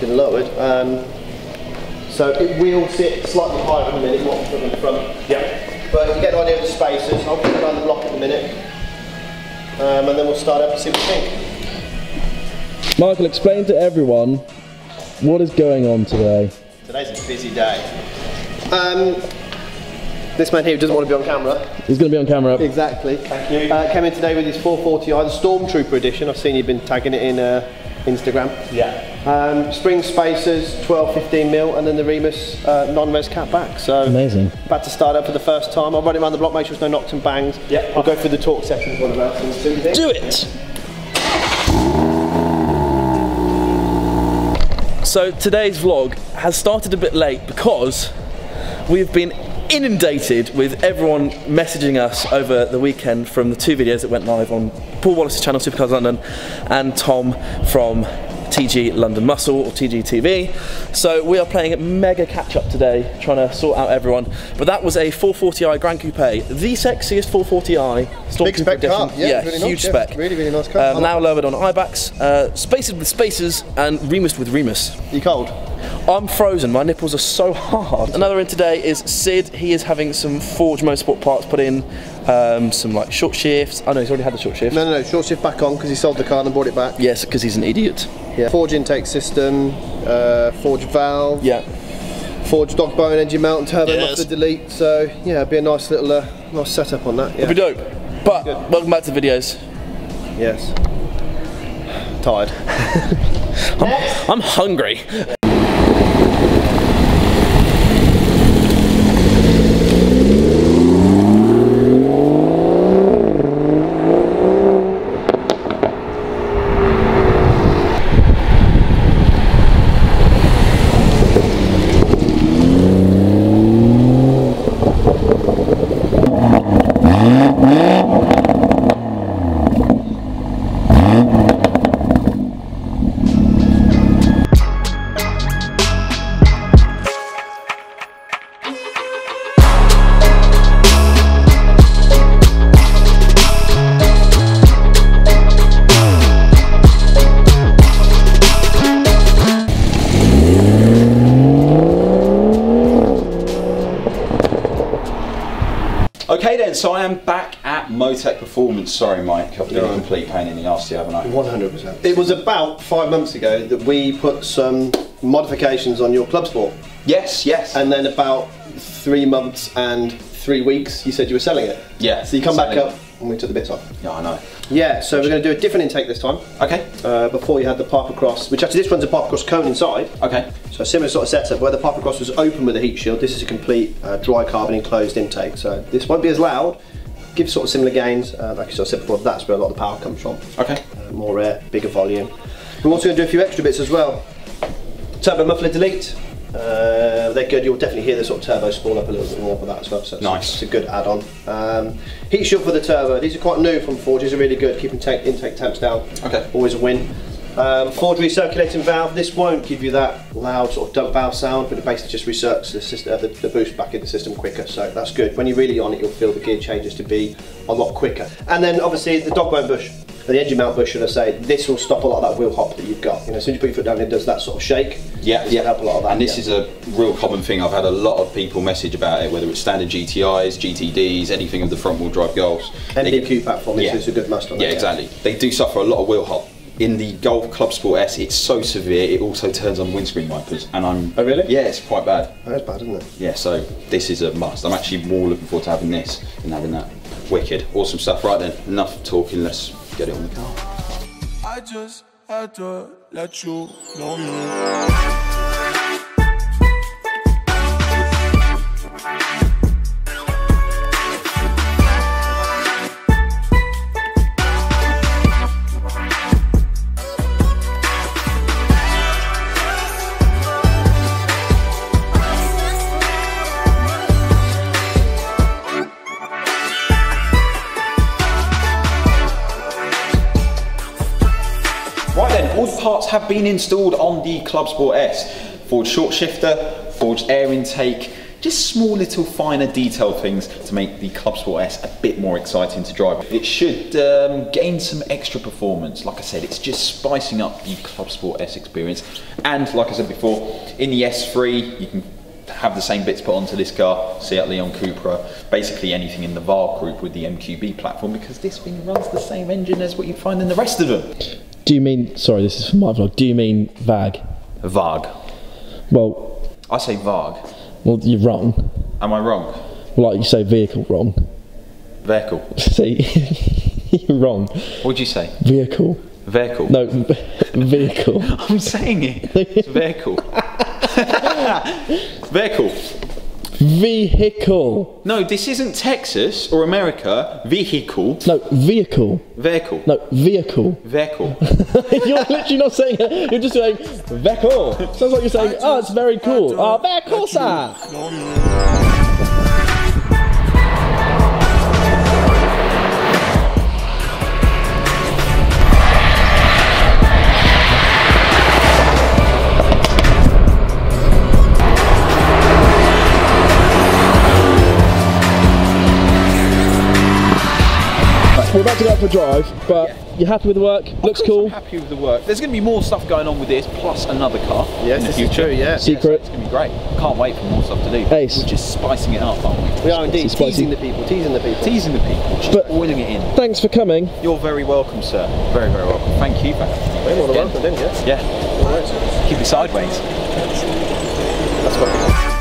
been lowered. So it will sit slightly higher in a minute, not from the front. Yeah. But you get an idea of the spaces. I'll put it around the block in a minute. And then we'll start up and see what we think. Michael, explain to everyone what is going on today. Today's a busy day. This man here doesn't want to be on camera. He's going to be on camera. Exactly. Thank you. Came in today with his 440i, the Stormtrooper edition. I've seen you've been tagging it in Instagram. Yeah. Spring spacers, 12-15mm, and then the Remus non-res cat back. So amazing. About to start up for the first time. I'll run it around the block, make sure there's no knocks and bangs. Yeah. We'll go through the torque section of one of us and see what you think. Do it! So today's vlog has started a bit late because we've been inundated with everyone messaging us over the weekend from the 2 videos that went live on Paul Wallace's channel, Supercars London, and Tom from TG London Muscle, or TG TV. So we are playing a mega catch-up today, trying to sort out everyone. But that was a 440i Grand Coupe, the sexiest 440i. Big spec car, yeah, really huge nice, spec. Yeah. Really, really nice car. Now lowered on Eibachs, spacers with spacers, and Remus with Remus. You cold? I'm frozen, my nipples are so hard. Another in today is Sid. He is having some Forge Motorsport parts put in, some like short shifts. I know he's already had the short shift. No, short shift back on because he sold the car and brought it back. Yes, because he's an idiot. Yeah. Forge intake system, Forge valve. Yeah. Forge Dogbone engine mount and turbo Yes. muffler delete. So yeah, it'd be a nice little nice setup on that. Yeah. It'll be dope. But welcome back to the videos. Yes. Tired. I'm hungry. Okay then, so I am back at Motech Performance. Sorry Mike, I've been a complete pain in the arse here, haven't I? 100%. It was about 5 months ago that we put some modifications on your Clubsport. Yes, yes. And then about 3 months and 3 weeks you said you were selling it. Yeah. So you come back up and we took the bits off. Yeah, I know. Yeah, so we're going to do a different intake this time. Okay. Before you had the Piper Cross, which actually this runs a Piper Cross cone inside. Okay. So a similar sort of setup where the Piper Cross was open with a heat shield. This is a complete dry carbon enclosed intake. So this won't be as loud, gives sort of similar gains. Like I sort of said before, that's where a lot of the power comes from. Okay. More air, bigger volume. We're also going to do a few extra bits as well. Turbo muffler delete. They're good. You'll definitely hear the sort of turbo spool up a little bit more for that as well. So nice. It's a good add-on. Heat shield for the turbo. These are quite new from Forge. These are really good. Keep intake temps down. Okay. Always a win. Forge recirculating valve. This won't give you that loud sort of dump valve sound, but it basically just recirculates the system, the boost back in the system quicker. So that's good. When you're really on it, you'll feel the gear changes to be a lot quicker. And then obviously the Dogbone bush. The engine mount bush, should I say, this will stop a lot of that wheel hop that you've got. You know, as soon as you put your foot down, it does that sort of shake. Yeah, this will help a lot of that. And this is a real common thing. I've had a lot of people message about it, whether it's standard GTIs, GTDs, anything of the front wheel drive Golfs. MBQ platform is a good must on that. Yeah, exactly. They do suffer a lot of wheel hop. In the Golf Clubsport S, it's so severe, it also turns on windscreen wipers. And Oh really? Yeah, it's quite bad. That's bad, isn't it? Yeah, so this is a must. I'm actually more looking forward to having this than having that. Wicked. Awesome stuff. Right then, enough talking, let's get it on the car. I just had to let you know me. Right then, all the parts have been installed on the Clubsport S. Forged short shifter, forged air intake, just small little finer detail things to make the Clubsport S a bit more exciting to drive. It should gain some extra performance. Like I said, it's just spicing up the Clubsport S experience. And like I said before, in the S3 you can have the same bits put onto this car, Seat Leon, Cupra, basically anything in the VAR group with the MQB platform, because this thing runs the same engine as what you find in the rest of them. Do you mean, sorry, this is for my vlog, do you mean VAG? VAG. Well, I say VAG. well, you're wrong. Am I wrong? Well, like you say vehicle wrong. Vehicle. See, you're wrong. What'd you say? Vehicle. Vehicle. No, vehicle. I'm saying it. It's vehicle. Vehicle. Vehicle. No, this isn't Texas or America. Vehicle. No, vehicle. Vehicle. No, vehicle. Vehicle. You're literally not saying it, you're just saying vehicle. Sounds like you're saying, oh, it's very cool. Oh, vehicle, sir. We're about to go out for a drive, but you're happy with the work? Looks cool? I'm happy with the work. There's going to be more stuff going on with this, plus another car in the future. True, yeah. Secret. It's going to be great. Can't wait for more stuff to do. Ace. We're just spicing it up, aren't we? We are indeed Spicy. teasing the people, teasing the people. Teasing the people, just oiling it in. Thanks for coming. You're very welcome, sir. Very, very welcome. Thank you. Very more than welcome, didn't you? Yeah. All right. Keep it sideways. That's what.